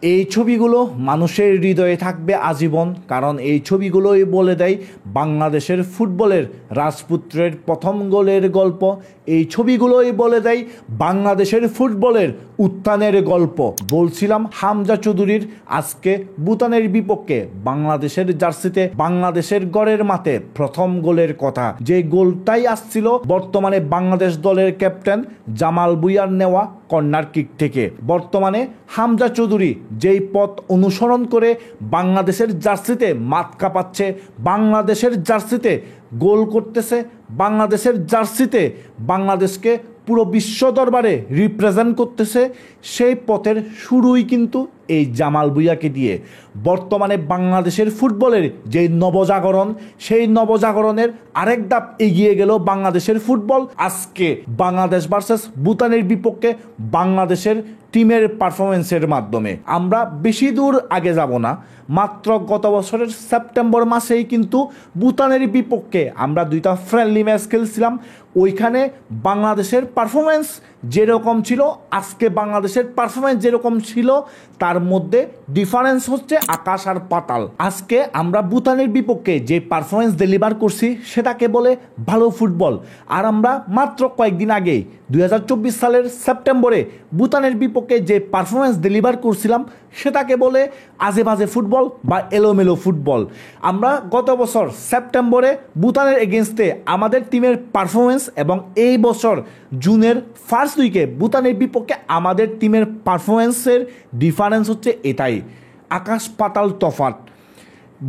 এই ছবিগুলো মানুষের হৃদয়ে থাকবে আজীবন, কারণ এই ছবিগুলোই বলে দেয় বাংলাদেশের ফুটবলের রাজপুত্রের প্রথম গোলের গল্প। এই ছবিগুলোই বলে দেয় বাংলাদেশের ফুটবলের উত্থানের গল্প। বলছিলাম হামজা চৌধুরীর আজকে ভুটানের বিপক্ষে বাংলাদেশের জার্সিতে বাংলাদেশের গড়ের মাঠে প্রথম গোলের কথা, যে গোলটাই আসছিল বর্তমানে বাংলাদেশ দলের ক্যাপ্টেন জামাল ভুঁইয়ার নেওয়া কর্নার কিক থেকে। বর্তমানে হামজা চৌধুরী যেই পথ অনুসরণ করে বাংলাদেশের জার্সিতে মাঠ কাঁপাচ্ছে, বাংলাদেশের জার্সিতে গোল করতেছে, বাংলাদেশের জার্সিতে বাংলাদেশকে পুরো বিশ্ব দরবারে রিপ্রেজেন্ট করতেছে, সেই পথের শুরুই কিন্তু এই জামাল ভুঁইয়াকে দিয়ে। বর্তমানে বাংলাদেশের ফুটবলের যে নবজাগরণ, সেই নবজাগরণের আরেক ধাপ এগিয়ে গেল বাংলাদেশের ফুটবল। আজকে বাংলাদেশ ভার্সেস ভুটানের বিপক্ষে বাংলাদেশের টিমের পারফরমেন্সের মাধ্যমে আমরা বেশি দূর আগে যাব না, মাত্র গত বছরের সেপ্টেম্বর মাসেই কিন্তু ভুটানের বিপক্ষে আমরা দুইটা ফ্রেন্ডলি ম্যাচ খেলছিলাম। ওইখানে বাংলাদেশের পারফরমেন্স যেরকম ছিল, আজকে বাংলাদেশের পারফরমেন্স যেরকম ছিল, তার মধ্যে ডিফারেন্স হচ্ছে আকাশ আর পাতাল। আজকে আমরা ভুটানের বিপক্ষে যে পারফরমেন্স ডেলিভার করছি সেটাকে বলে ভালো ফুটবল। আর আমরা মাত্র কয়েকদিন আগে 2024 সালের সেপ্টেম্বরে ভুটানের বিপক্ষে যে পারফরমেন্স ডেলিভার করছিলাম সেটাকে বলে আজে বাজে ফুটবল বা এলোমেলো ফুটবল। আমরা গত বছর সেপ্টেম্বরে ভুটানের এগেনস্টে আমাদের টিমের পারফরমেন্স এবং এই বছর জুনের ফার্স্ট উইকে ভুটানের বিপক্ষে আমাদের টিমের পারফরমেন্সের ডিফারেন্স হচ্ছে এটাই, আকাশ পাতাল তফাৎ।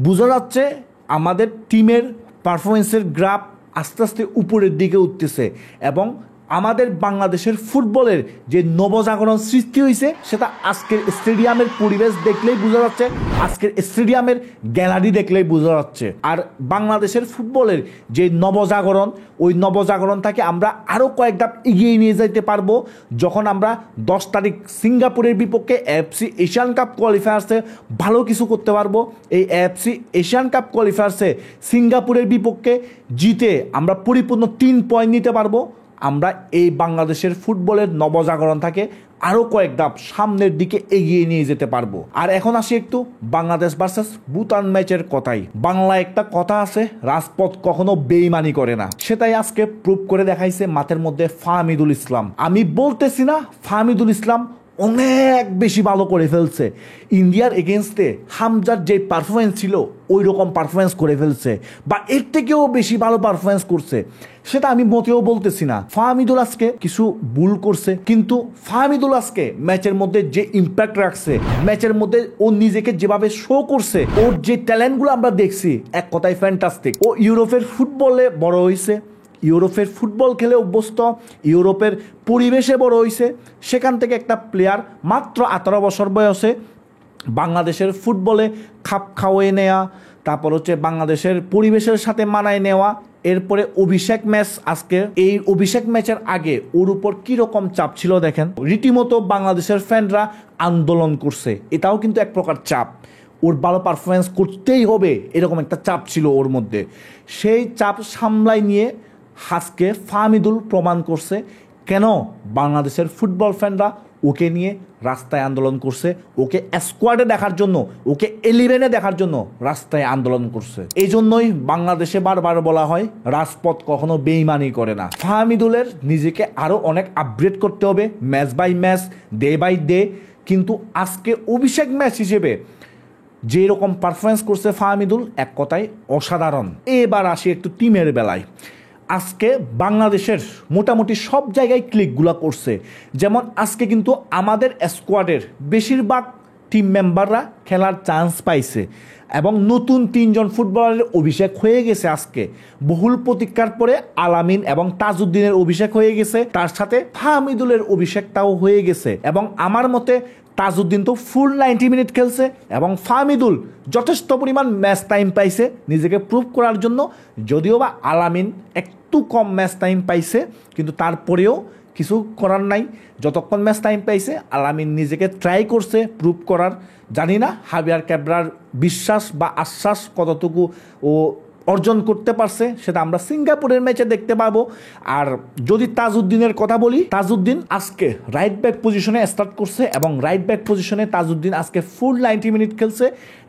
বোঝা যাচ্ছে আমাদের টিমের পারফরমেন্সের গ্রাফ আস্তে আস্তে উপরের দিকে উঠতেছে এবং আমাদের বাংলাদেশের ফুটবলের যে নবজাগরণ সৃষ্টি হয়েছে সেটা আজকের স্টেডিয়ামের পরিবেশ দেখলেই বোঝা যাচ্ছে, আজকের স্টেডিয়ামের গ্যালারি দেখলেই বোঝা যাচ্ছে। আর বাংলাদেশের ফুটবলের যে নবজাগরণ, ওই নবজাগরণটাকে আমরা আরও কয়েক ধাপ এগিয়ে নিয়ে যেতে পারবো যখন আমরা 10 তারিখ সিঙ্গাপুরের বিপক্ষে এএফসি এশিয়ান কাপ কোয়ালিফায়ার্সে ভালো কিছু করতে পারবো। এই এএফসি এশিয়ান কাপ কোয়ালিফায়ার্সে সিঙ্গাপুরের বিপক্ষে জিতে আমরা পরিপূর্ণ 3 পয়েন্ট নিতে পারবো। আমরা এই বাংলাদেশের ফুটবলের নবজাগরণটাকে আরও কয়েক ধাপ সামনের দিকে এগিয়ে নিয়ে যেতে পারবো। আর এখন আসি একটু বাংলাদেশ ভার্সেস ভুটান ম্যাচের কথাই। বাংলায় একটা কথা আছে, রাজপথ কখনো বেইমানি করে না। সেটাই আজকে প্রুভ করে দেখাইছে মাঠের মধ্যে ফাহমিদুল ইসলাম। আমি বলতেছি না ফাহমিদুল ইসলাম অনেক বেশি ভালো করে ফেলছে, ইন্ডিয়ার এগেনস্টে হামজার যে পারফরমেন্স ছিল ওই রকম পারফরমেন্স করে ফেলছে বা এর থেকেও বেশি ভালো পারফরমেন্স করছে, সেটা আমি মোটেও বলতেছি না। ফাহমিদুল আজকে কিছু ভুল করছে, কিন্তু ফাহমিদুল আজকে ম্যাচের মধ্যে যে ইম্প্যাক্ট রাখছে, ম্যাচের মধ্যে ও নিজেকে যেভাবে শো করছে, ওর যে ট্যালেন্টগুলো আমরা দেখছি, এক কথায় ফ্যান্টাস্টিক। ও ইউরোপের ফুটবলে বড় হয়েছে, ইউরোপের ফুটবল খেলে অভ্যস্ত, ইউরোপের পরিবেশে বড় হয়েছে। সেখান থেকে একটা প্লেয়ার মাত্র 18 বছর বয়সে বাংলাদেশের ফুটবলে খাপ খাওয়াই নেওয়া, তারপর হচ্ছে বাংলাদেশের পরিবেশের সাথে মানায় নেওয়া। এরপরে অভিষেক ম্যাচ, আজকে এই অভিষেক ম্যাচের আগে ওর উপর কীরকম চাপ ছিল দেখেন, রীতিমতো বাংলাদেশের ফ্যানরা আন্দোলন করছে, এটাও কিন্তু এক প্রকার চাপ। ওর ভালো পারফরমেন্স করতেই হবে এরকম একটা চাপ ছিল ওর মধ্যে। সেই চাপ সামলাই নিয়ে আজকে ফাহমিদুল প্রমাণ করছে কেন বাংলাদেশের ফুটবল ফ্যানরা ওকে নিয়ে রাস্তায় আন্দোলন করছে, ওকে স্কোয়াডে দেখার জন্য, ওকে 11-এ দেখার জন্য রাস্তায় আন্দোলন করছে। এই জন্যই বাংলাদেশে বারবার বলা হয় রাজপথ কখনো বেইমানি করে না। ফাহমিদুলের নিজেকে আরও অনেক আপগ্রেড করতে হবে match by match, day by day. কিন্তু আজকে অভিষেক ম্যাচ হিসেবে যে রকম পারফরমেন্স করছে ফাহমিদুল, এক কথায় অসাধারণ। এবার আসি একটু টিমের বেলায়। আজকে বাংলাদেশের মোটামুটি সব জায়গায় ক্লিকগুলো করছে। যেমন আজকে কিন্তু আমাদের স্কোয়াডের বেশিরভাগ টিম মেম্বাররা খেলার চান্স পাইছে এবং নতুন 3 জন ফুটবলারের অভিষেক হয়ে গেছে। আজকে বহুল প্রতীক্ষার পরে আলামিন এবং তাজউদ্দিনের অভিষেক হয়ে গেছে, তার সাথে ফাহমিদুলের অভিষেকটাও হয়ে গেছে। এবং আমার মতে তাজউদ্দিন তো ফুল 90 মিনিট খেলছে এবং ফাহমিদুল যথেষ্ট পরিমাণ ম্যাচ টাইম পাইছে নিজেকে প্রুভ করার জন্য। যদিও বা আলামিন একটু কম ম্যাচ টাইম পাইছে, কিন্তু তারপরেও কিছু করার নাই। যতক্ষণ ম্যাচ টাইম পাইছে আলামিন নিজেকে ট্রাই করছে প্রুভ করার। জানি না হাবিয়ার ক্যাবরার বিশ্বাস বা আশ্বাস কতটুকু ও অর্জন করতে পারছে সেটা আমরা সিঙ্গাপুরের ম্যাচে দেখতে পাবো। আর যদি তাজউদ্দিনের কথা বলি, তাজউদ্দিন আজকে রাইট ব্যাক পজিশনে স্টার্ট করছে এবং রাইট ব্যাক পজিশনে তাজউদ্দিন আজকে ফুল 90 মিনিট খেলছে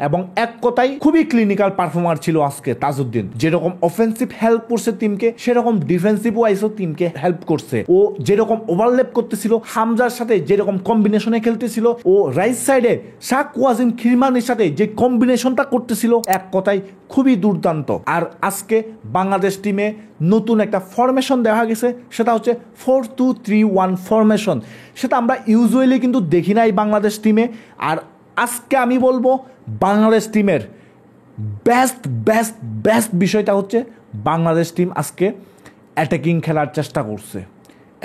এবং এক কথায় খুবই ক্লিনিক্যাল পারফর্মার ছিল আজকে তাজউদ্দিন। যেরকম অফেন্সিভ হেল্প করছে টিমকে, সেরকম ডিফেন্সিভ ওয়াইজও টিমকে হেল্প করছে। ও যেরকম ওভারল্যাপ করতেছিল হামজার সাথে, যেরকম কম্বিনেশনে খেলতেছিল, ও রাইট সাইডে শাহ ওয়াজিম খিরমানির সাথে যে কম্বিনেশনটা করতেছিল, এক কথায় খুবই দুর্দান্ত। আর আজকে বাংলাদেশ টিমে নতুন একটা ফরমেশন দেখা গেছে, সেটা হচ্ছে 4-2-3-1 ফরমেশন। সেটা আমরা ইউজুয়ালি কিন্তু দেখি নাই বাংলাদেশ টিমে। আর আজকে আমি বলবো বাংলাদেশ টিমের বেস্ট বিষয়টা হচ্ছে বাংলাদেশ টিম আজকে অ্যাটাকিং খেলার চেষ্টা করছে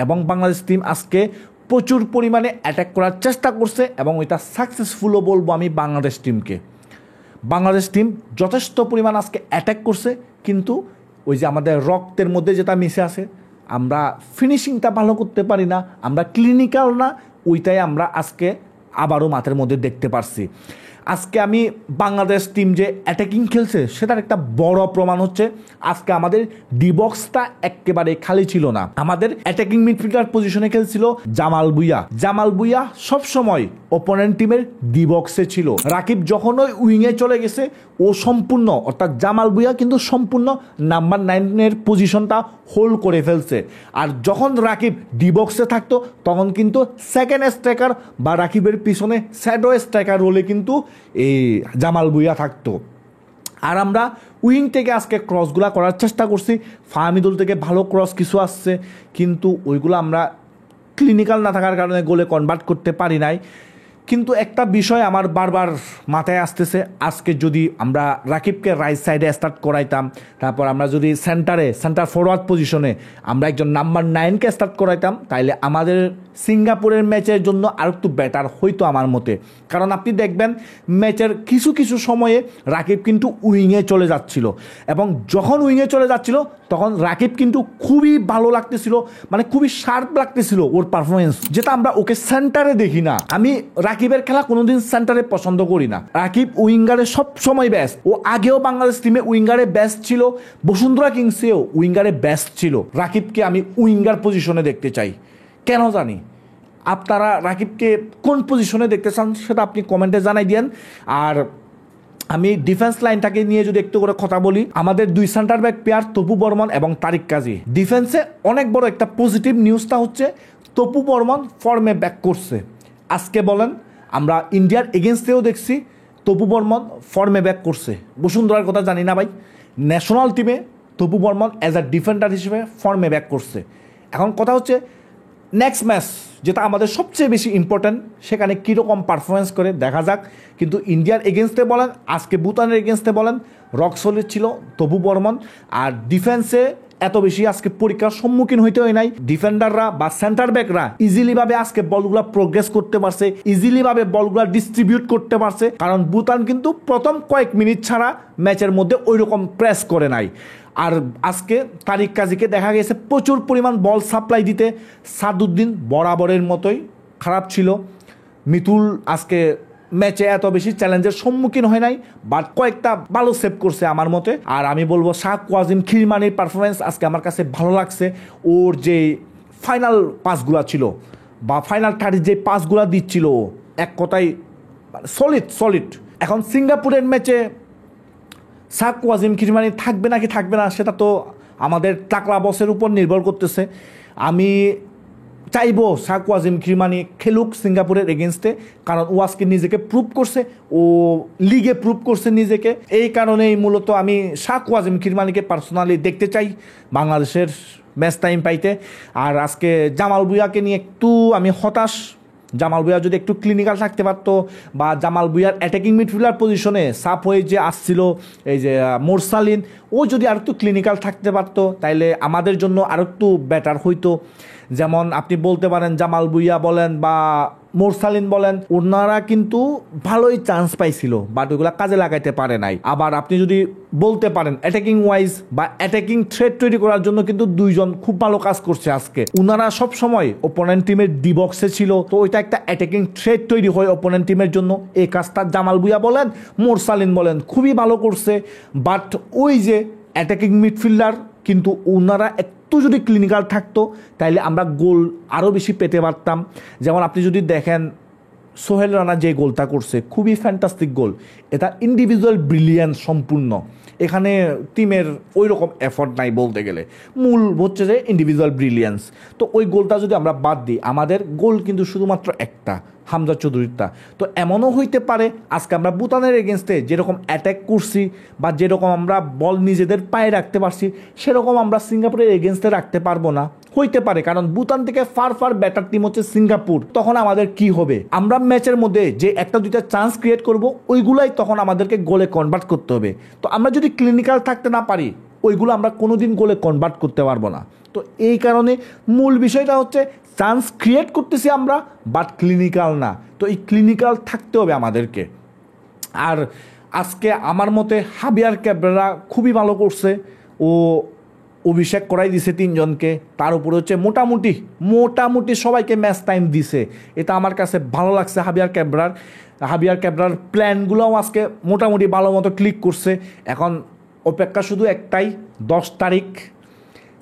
এবং বাংলাদেশ টিম আজকে প্রচুর পরিমাণে অ্যাটাক করার চেষ্টা করছে এবং ওইটা সাকসেসফুলও বলবো আমি বাংলাদেশ টিমকে। বাংলাদেশ টিম যথেষ্ট পরিমাণ আজকে অ্যাটাক করছে, কিন্তু ওই যে আমাদের রক্তের মধ্যে যেটা মিশে আছে, আমরা ফিনিশিংটা ভালো করতে পারি না, আমরা ক্লিনিক্যাল না, ওইটাই আমরা আজকে আবারও মাঠের মধ্যে দেখতে পারছি। আজকে আমি বাংলাদেশ টিম যে অ্যাটাকিং খেলছে সেটার একটা বড় প্রমাণ হচ্ছে আজকে আমাদের ডি বক্সটা একেবারে খালি ছিল না। আমাদের অ্যাটাকিং মিডফিল্ডার পজিশনে খেলছিল জামাল ভুঁইয়া সবসময় অপোনেন্ট টিমের ডি বক্সে ছিল। রাকিব যখন ওই উইংয়ে চলে গেছে, ও সম্পূর্ণ অর্থাৎ জামাল ভুঁইয়া কিন্তু সম্পূর্ণ নাম্বার 9-এর পজিশনটা হোল্ড করে ফেলছে। আর যখন রাকিব ডি বক্সে থাকতো তখন কিন্তু সেকেন্ড স্ট্রাইকার বা রাকিবের পিছনে শ্যাডো স্ট্রাইকার রোলে কিন্তু এই জামাল ভুঁইয়া থাকতো। আর আমরা উইং থেকে আজকে ক্রসগুলা করার চেষ্টা করছি, ফাহমিদুল থেকে ভালো ক্রস কিছু আসছে, কিন্তু ওইগুলো আমরা ক্লিনিক্যাল না থাকার কারণে গোলে কনভার্ট করতে পারি নাই। কিন্তু একটা বিষয় আমার বারবার মাথায় আসতেছে, আজকে যদি আমরা রাকিবকে রাইট সাইডে স্টার্ট করাইতাম, তারপর আমরা যদি সেন্টার ফরওয়ার্ড পজিশনে আমরা একজন নাম্বার 9কে স্টার্ট করাইতাম, তাইলে আমাদের সিঙ্গাপুরের ম্যাচের জন্য আর একটু বেটার হইতো আমার মতে। কারণ আপনি দেখবেন ম্যাচের কিছু সময়ে রাকিব কিন্তু উইংয়ে চলে যাচ্ছিল এবং যখন উইংয়ে চলে যাচ্ছিল তখন রাকিব কিন্তু খুবই ভালো লাগতেছিল, মানে খুবই শার্প লাগতেছিল ওর পারফরমেন্স, যেটা আমরা ওকে সেন্টারে দেখি না। আমি রাকিবের খেলা কোনোদিন সেন্টারে পছন্দ করি না। রাকিব উইঙ্গারে সব সময় বেস্ট, ও আগেও বাংলাদেশ টিমে উইঙ্গারে বেস্ট ছিল, বসুন্ধরা কিংসেও উইঙ্গারে বেস্ট ছিল। রাকিবকে আমি উইঙ্গার পজিশনে দেখতে চাই, কেন জানি। আপনারা রাকিবকে কোন পজিশনে দেখতে চান সেটা আপনি কমেন্টে জানাই দিয়েন। আর আমি ডিফেন্স লাইনটাকে নিয়ে যদি একটু করে কথা বলি, আমাদের দুই centre back pair Topu Barman এবং তারিক কাজী। ডিফেন্সে অনেক বড় একটা পজিটিভ নিউজটা হচ্ছে তপু বর্মন ফর্মে ব্যাক করছে। আজকে বলেন আমরা ইন্ডিয়ার এগেনস্টেও দেখছি তপু বর্মন ফর্মে ব্যাক করছে। বসুন্ধরার কথা জানি না ভাই, ন্যাশনাল টিমে Tapu Barman as a defender হিসেবে ফর্মে ব্যাক করছে। এখন কথা হচ্ছে নেক্সট ম্যাচ যেটা আমাদের সবচেয়ে বেশি ইম্পর্ট্যান্ট, সেখানে কীরকম পারফরমেন্স করে দেখা যাক। কিন্তু ইন্ডিয়ার এগেনস্টে বলেন, আজকে ভুটানের এগেনস্টে বলেন, রক সলিড ছিল তপু বর্মন। আর ডিফেন্সে এত বেশি আজকে পরীক্ষার সম্মুখীন হইতে হয় নাই। ডিফেন্ডাররা বা সেন্টার ব্যাকরা ইজিলি ভাবে আজকে বলগুলা প্রোগ্রেস করতে পারছে, ইজিলি ভাবে বলগুলা ডিস্ট্রিবিউট করতে পারছে, কারণ ভুটান কিন্তু প্রথম কয়েক মিনিট ছাড়া ম্যাচের মধ্যে ওই রকম প্রেস করে নাই। আর আজকে তারিক কাজীকে দেখা গেছে প্রচুর পরিমাণ বল সাপ্লাই দিতে। সাদউদ্দিন বরাবরের মতোই খারাপ ছিল। মিতুল আজকে ম্যাচে এত বেশি চ্যালেঞ্জের সম্মুখীন হয় নাই, বাট কয়েকটা ভালো সেভ করছে আমার মতে। আর আমি বলবো শাহ ওয়াজিম খিরমানির পারফরমেন্স আজকে আমার কাছে ভালো লাগছে। ওর যে ফাইনাল পাসগুলা ছিল বা ফাইনাল থার্ড যে পাসগুলা দিচ্ছিল, এক কথায় সলিড। এখন সিঙ্গাপুরের ম্যাচে শাহ ওয়াজিম খিরমানি থাকবে নাকি থাকবে না সেটা তো আমাদের টাকলা বসের উপর নির্ভর করতেছে। আমি চাইবো শাহ ওয়াজিম খিরমানি খেলুক সিঙ্গাপুরের এগেনস্টে, কারণ ও আজকে নিজেকে প্রুভ করছে, ও লিগে প্রুভ করছে নিজেকে। এই কারণেই মূলত আমি শাহ ওয়াজিম খিরমানিকে পার্সোনালি দেখতে চাই বাংলাদেশের ম্যাচ টাইম পাইতে। আর আজকে জামাল ভুঁইয়াকে নিয়ে একটু আমি হতাশ। জামাল ভুঁইয়া যদি একটু ক্লিনিক্যাল থাকতে পারতো, বা জামাল ভুঁইয়ার অ্যাটাকিং মিডফিল্ডার পজিশনে সাপ হয়ে যে আসছিল এই যে মোরসালিন, ও যদি আর একটু ক্লিনিক্যাল থাকতে পারতো তাইলে আমাদের জন্য আর একটু বেটার হইতো। যেমন আপনি বলতে পারেন জামাল ভুঁইয়া বলেন বা মোরসালিন বলেন, ওনারা কিন্তু ভালোই চান্স পাইছিল, বাট ওইগুলা কাজে লাগাইতে পারে নাই। আবার আপনি যদি বলতে পারেন অ্যাটাকিং ওয়াইজ বা অ্যাটাকিং থ্রেট তৈরি করার জন্য কিন্তু দুইজন খুব ভালো কাজ করছে আজকে। ওনারা সব সময় ওপোনেন্ট টিমের ডি বক্সে ছিল, তো ওইটা একটা অ্যাটাকিং থ্রেট তৈরি হয় ওপোনেন্ট টিমের জন্য। এই কাজটা জামাল ভুঁইয়া বলেন মোরসালিন বলেন খুবই ভালো করছে। বাট ওই যে অ্যাটাকিং মিডফিল্ডার, কিন্তু ওনারা একটু যদি ক্লিনিক্যাল থাকতো তাইলে আমরা গোল আরও বেশি পেতে পারতাম। যেমন আপনি যদি দেখেন সোহেল রানা যে গোলটা করছে, খুবই ফ্যান্টাস্টিক গোল। এটা ইন্ডিভিজুয়াল ব্রিলিয়ান্স সম্পূর্ণ, এখানে টিমের ওই রকম এফর্ট নাই বলতে গেলে, মূল হচ্ছে যে ইন্ডিভিজুয়াল ব্রিলিয়ান্স। তো ওই গোলটা যদি আমরা বাদ দিই, আমাদের গোল কিন্তু শুধুমাত্র একটা, হামজা চৌধুরীরটা। তো এমনও হইতে পারে আজকে আমরা ভুটানের এগেনস্টে যেরকম অ্যাট্যাক করছি বা যেরকম আমরা বল নিজেদের পায়ে রাখতে পারছি, সেরকম আমরা সিঙ্গাপুরের এগেনস্টে রাখতে পারবো না, হইতে পারে। কারণ ভুটান থেকে ফার বেটার টিম হচ্ছে সিঙ্গাপুর। তখন আমাদের কি হবে, আমরা ম্যাচের মধ্যে যে একটা দুইটা চান্স ক্রিয়েট করব, ওইগুলাই তখন আমাদেরকে গোলে কনভার্ট করতে হবে। তো আমরা যদি ক্লিনিক্যাল থাকতে না পারি, ওইগুলো আমরা কোনোদিন গোলে কনভার্ট করতে পারবো না। তো এই কারণে মূল বিষয়টা হচ্ছে চান্স ক্রিয়েট করতেছি আমরা, বাট ক্লিনিক্যাল না। তো এই ক্লিনিক্যাল থাকতে হবে আমাদেরকে। আর আজকে আমার মতে হাবিয়ার ক্যাব্রেরা খুবই ভালো করছে, ও অভিষেক করাই দিছে তিনজনকে, তার উপরে হচ্ছে মোটামুটি সবাইকে ম্যাচ টাইম দিছে। এটা আমার কাছে ভালো লাগছে। হাবিয়ার ক্যাব্রার প্ল্যানগুলোও আজকে মোটামুটি ভালো মতো ক্লিক করছে। এখন অপেক্ষা শুধু একটাই, 10 তারিখ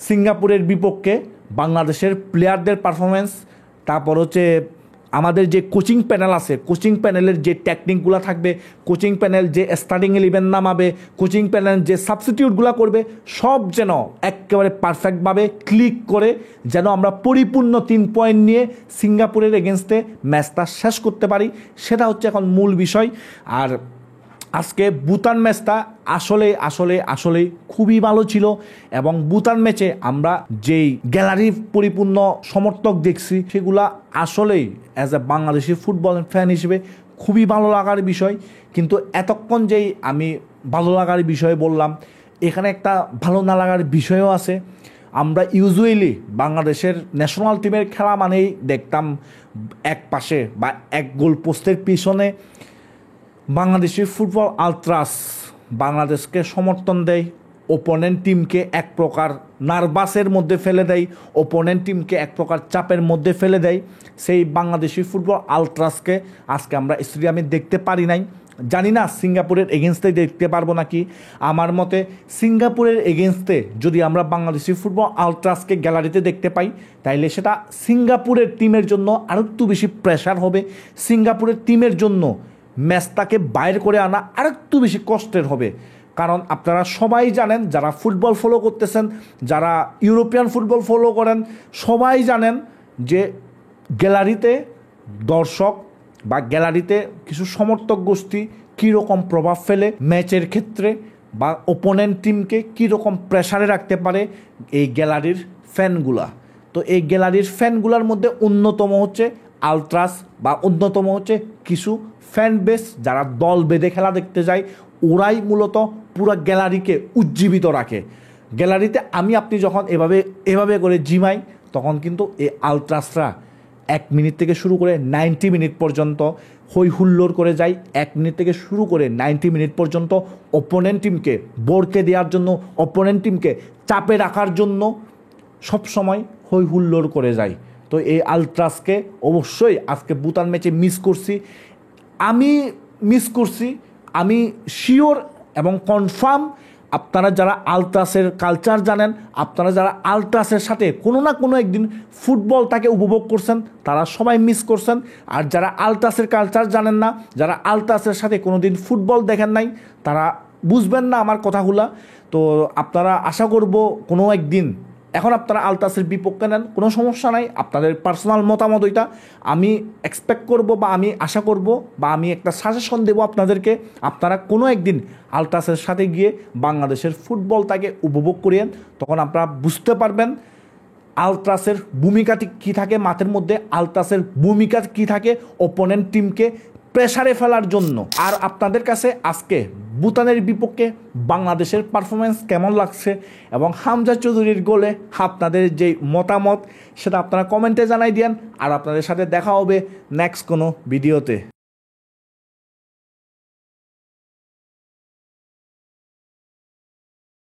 সিঙ্গাপুরের বিপক্ষে বাংলাদেশের প্লেয়ারদের পারফরমেন্স, তারপর হচ্ছে আমাদের যে কোচিং প্যানেল আছে, কোচিং প্যানেলের যে টেকনিকগুলো থাকবে, কোচিং প্যানেল যে স্টার্টিং 11 নামাবে, কোচিং প্যানেল যে সাবস্টিটিউটগুলো করবে, সব যেন একেবারে পারফেক্টভাবে ক্লিক করে যেন আমরা পরিপূর্ণ 3 পয়েন্ট নিয়ে সিঙ্গাপুরের এগেনস্টে ম্যাচটা শেষ করতে পারি, সেটা হচ্ছে এখন মূল বিষয়। আর আজকে ভুটান ম্যাচটা আসলে খুবই ভালো ছিল। এবং ভুটান ম্যাচে আমরা যেই গ্যালারি পরিপূর্ণ সমর্থক দেখছি, সেগুলা আসলেই as a Bangladeshi football fan হিসেবে খুবই ভালো লাগার বিষয়। কিন্তু এতক্ষণ যেই আমি ভালো লাগার বিষয় বললাম, এখানে একটা ভালো না লাগার বিষয়ও আছে। আমরা ইউজুয়ালি বাংলাদেশের ন্যাশনাল টিমের খেলা মানেই দেখতাম এক পাশে বা এক গোল পোস্টের পিছনে বাংলাদেশি ফুটবল আলট্রাস বাংলাদেশকে সমর্থন দেয়, ওপোনেন্ট টিমকে এক প্রকার নার্ভাসের মধ্যে ফেলে দেয়, ওপোনেন্ট টিমকে এক প্রকার চাপের মধ্যে ফেলে দেয়। সেই বাংলাদেশি ফুটবল আলট্রাসকে আজকে আমরা স্টেডিয়ামে দেখতে পারি নাই। জানি না সিঙ্গাপুরের এগেনস্টে দেখতে পারবো নাকি। আমার মতে সিঙ্গাপুরের এগেনস্টে যদি আমরা বাংলাদেশি ফুটবল আলট্রাসকে গ্যালারিতে দেখতে পাই, তাইলে সেটা সিঙ্গাপুরের টিমের জন্য আরও একটু বেশি প্রেশার হবে। সিঙ্গাপুরের টিমের জন্য ম্যাচটাকে বাইর করে আনা আরেকটু বেশি কষ্টের হবে। কারণ আপনারা সবাই জানেন, যারা ফুটবল ফলো করতেছেন, যারা ইউরোপিয়ান ফুটবল ফলো করেন, সবাই জানেন যে গ্যালারিতে দর্শক বা গ্যালারিতে কিছু সমর্থক গোষ্ঠী কীরকম প্রভাব ফেলে ম্যাচের ক্ষেত্রে, বা ওপোনেন্ট টিমকে কীরকম প্রেশারে রাখতে পারে এই গ্যালারির ফ্যানগুলা। তো এই গ্যালারির ফ্যানগুলার মধ্যে অন্যতম হচ্ছে আলট্রাস, বা অন্যতম হচ্ছে কিছু ফ্যান বেস যারা দল বেঁধে খেলা দেখতে যায়। ওরাই মূলত পুরো গ্যালারিকে উজ্জীবিত রাখে। গ্যালারিতে আপনি যখন এভাবে করে জিমাই, তখন কিন্তু এই আলট্রাসরা 1 মিনিট থেকে শুরু করে 90 মিনিট পর্যন্ত হই হুল্লোড় করে যায়। 1 মিনিট থেকে শুরু করে 90 মিনিট পর্যন্ত ওপোনেন্ট টিমকে বোরকে দেওয়ার জন্য, ওপোনেন্ট টিমকে চাপে রাখার জন্য সবসময় হই হুল্লোড় করে যায়। তো এই আলট্রাসকে অবশ্যই আজকে ভুটান ম্যাচে মিস করছি। আমি শিওর এবং কনফার্ম, আপনারা যারা আলট্রাসের কালচার জানেন, আপনারা যারা আলট্রাসের সাথে কোনো না কোনো একদিন ফুটবলটাকে উপভোগ করছেন, তারা সবাই মিস করছেন। আর যারা আলট্রাসের কালচার জানেন না, যারা আলট্রাসের সাথে কোনো দিন ফুটবল দেখেন নাই, তারা বুঝবেন না আমার কথাগুলা। তো আপনারা আশা করব কোনো একদিন, এখন আপনারা আলট্রাসের বিপক্ষে নেন, কোনো সমস্যা নাই, আপনাদের পার্সোনাল মতামত ওইটা আমি এক্সপেক্ট করব, বা আমি আশা করব, বা আমি একটা সাজেশন দেবো আপনাদেরকে। আপনারা কোনো একদিন আলট্রাসের সাথে গিয়ে বাংলাদেশের ফুটবলটাকে উপভোগ করিয়েন, তখন আপনারা বুঝতে পারবেন আলট্রাসের ভূমিকা কী থাকে মাঠের মধ্যে, আলট্রাসের ভূমিকা কী থাকে ওপোনেন্ট টিমকে প্রেসারে ফেলার জন্য। আর আপনাদের কাছে আজকে ভুটানের বিপক্ষে বাংলাদেশের পারফরমেন্স কেমন লাগছে এবং হামজা চৌধুরীর গোলে আপনাদের যে মতামত, সেটা আপনারা কমেন্টে জানাই দিন। আর আপনাদের সাথে দেখা হবে নেক্সট কোনো ভিডিওতে।